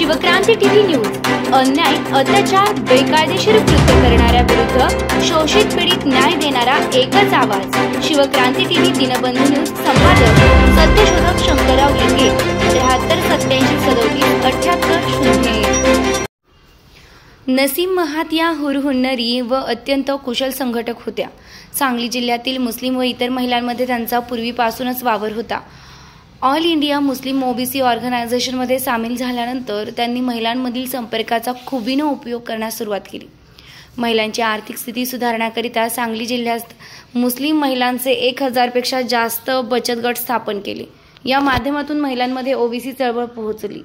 Shivkranti TV news अन्याय, अत्याचार, बेकायदेशीर कृत्य करणाऱ्या विरुद्ध शोषित पीडित न्याय देणारा एकच आवाज। शिवक्रांती टीव्ही दिनबंधू न्यूज संपादक सत्यशोधक शंकरराव लिंगे 7387377800। नसीम महात या हुरहुन्नरी व अत्यंत कुशल संघटक होत्या। सांगली जिल्ह्यातील मुस्लिम व इतर महिलांमध्ये त्यांचा पूर्वीपासूनच वावर होता। ऑल इंडिया मुस्लिम ओबीसी ऑर्गनायझेशनमध्ये सामील झाल्यानंतर त्यांनी महिलांमधील संपर्काचा खुबीने उपयोग करण्यास सुरुवात केली। महिलांची आर्थिक स्थिती सुधारण्याकरिता सांगली जिल्ह्यात मुस्लिम महिलांचे 1000 पेक्षा जास्त बचत गट स्थापन केले। या माध्यमातून महिलांमध्ये ओबीसी चळवळ पोहोचली,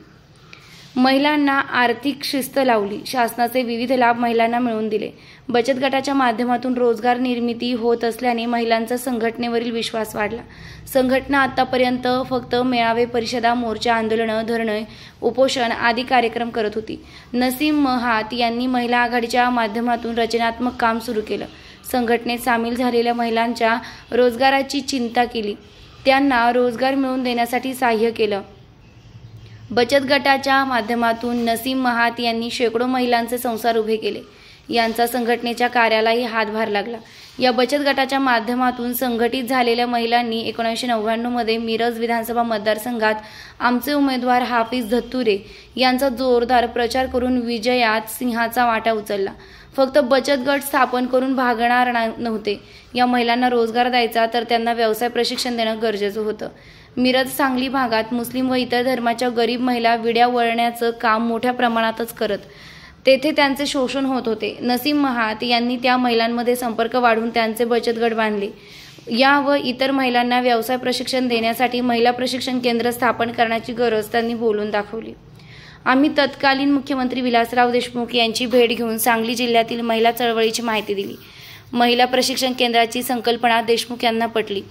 महिलांना आर्थिक शिस्त लावली, शासनाचे विविध लाभ महिलांना मिळवून दिले। बचत गटाच्या माध्यमातून रोजगार निर्मिती होत असल्याने महिलांचा संघटनेवरील विश्वास वाढला। संघटना आतापर्यंत फक्त मेळावे, परिषदा, मोर्चा, आंदोलनं, धरणे, उपोषण आदी कार्यक्रम करत होती। नसीम महात यांनी महिला आघाडीच्या माध्यमातून रचनात्मक काम सुरू केलं। संघटनेत सामील झालेल्या महिलांच्या रोजगाराची चिंता केली, त्यांना रोजगार मिळवून देण्यासाठी सहाय्य केलं। बचत गटाच्या माध्यमातून नसीम महात यांनी शेकडो महिलांचे संसार उभे केले। यांचा संघटनेच्या कार्यालाही हातभार लागला। या बचत गटाच्या माध्यमातून संघटित झालेल्या महिलांनी 1999 मध्ये मिरज विधानसभा मतदारसंघात आमचे उमेदवार हाफिज धत्तुरे यांचा जोरदार प्रचार करून विजयात सिंहाचा वाटा उचलला। फक्त बचत गट स्थापन करून भागणार नव्हते, या महिलांना रोजगार द्यायचा तर त्यांना व्यवसाय प्रशिक्षण देणं गरजेचं होतं। मिरज सांगली भागात मुस्लिम व इतर धर्माच्या गरीब महिला विड्या वळण्याचं काम मोठ्या प्रमाणातच करत तेथे त्यांचे शोषण होत होते। नसीम महात यांनी त्या महिलांमध्ये संपर्क वाढवून त्यांचे बचत गट बांधले। या व इतर महिलांना व्यवसाय प्रशिक्षण देण्यासाठी महिला प्रशिक्षण केंद्र स्थापन करण्याची गरज त्यांनी बोलून दाखवली। आम्ही तत्कालीन मुख्यमंत्री विलासराव देशमुख यांची भेट घेऊन सांगली जिल्ह्यातील महिला चळवळीची माहिती दिली। महिला प्रशिक्षण केंद्राची संकल्पना देशमुख यांना पटली।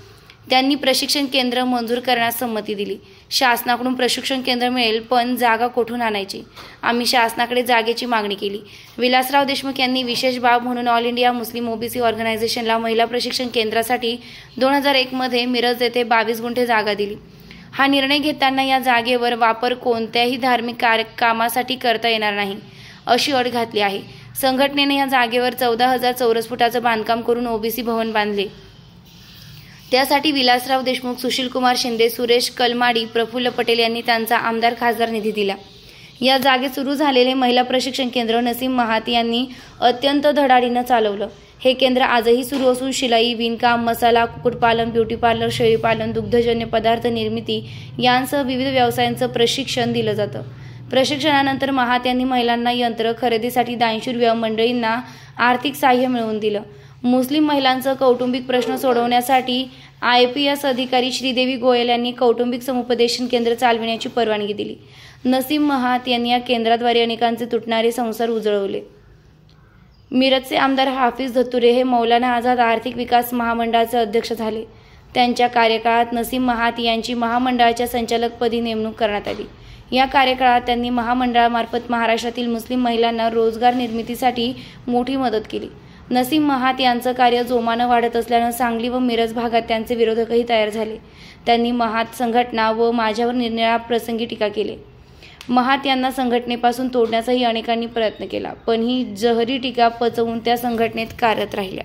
त्यांनी प्रशिक्षण केंद्र मंजूर करण्यास संमती दिली। शासनाकडून प्रशिक्षण केंद्र मिळेल, पण जागा कुठून आणायची? आम्ही शासनाकडे जागेची मागणी केली। विलासराव देशमुख यांनी विशेष बाब म्हणून ऑल इंडिया मुस्लिम ओबीसी ऑर्गनायझेशनला महिला प्रशिक्षण केंद्रासाठी 2001 मध्ये मिरज येथे 22 गुंठे जागा दिली। हा निर्णय घेताना या जागेवर वापर कोणत्याही धार्मिक कामासाठी करता येणार नाही अशी अट घातली आहे। संघटनेने या जागेवर 14,000 चौरस फुटाचं बांधकाम करून ओबीसी भवन बांधले। त्यासाठी विलासराव देशमुख, सुशीलकुमार शिंदे, सुरेश कलमाडी, प्रफुल्ल पटेल यांनी त्यांचा आमदार खासदार निधी दिला। या जागेत सुरू झालेले महिला प्रशिक्षण केंद्र नसीम महात यांनी अत्यंत धडाडीनं चालवलं। हे केंद्र आजही सुरू असून शिलाई, विणकाम, मसाला, कुक्कुटपालन, ब्युटी पार्लर, शेळीपालन, दुग्धजन्य पदार्थ निर्मिती यांसह विविध व्यवसायांचं प्रशिक्षण दिलं जातं। प्रशिक्षणानंतर महात यांनी महिलांना यंत्र खरेदीसाठी 82 मंडळींना आर्थिक सहाय्य मिळवून दिलं। मुस्लिम महिलांचा कौटुंबिक प्रश्न सोडवण्यासाठी IPS अधिकारी श्रीदेवी गोयल यांनी कौटुंबिक समुपदेशन केंद्र चालविण्याची परवानगी दिली। नसीम महात यांनी या केंद्राद्वारे अनेकांचे तुटणारे संसार उजळवले। मिरजचे आमदार हाफिज धत्तुरे हे मौलाना आझाद आर्थिक विकास महामंडळाचे अध्यक्ष झाले। त्यांच्या कार्यकाळात नसीम महात यांची महामंडळाच्या संचालकपदी नेमणूक करण्यात आली। या कार्यकाळात त्यांनी महामंडळामार्फत महाराष्ट्रातील मुस्लिम महिलांना रोजगार निर्मितीसाठी मोठी मदत केली। नसीम महात यांचं कार्य जोमानं वाढत असल्यानं सांगली व मिरज भागात त्यांचे विरोधकही तयार झाले। त्यांनी महात संघटना व माझ्यावर निरनिराळ्या प्रसंगी टीका केली। महात यांना संघटनेपासून तोडण्याचाही अनेकांनी प्रयत्न केला, पण ही जहरी टीका पचवून त्या संघटनेत कार्यरत राहिल्या।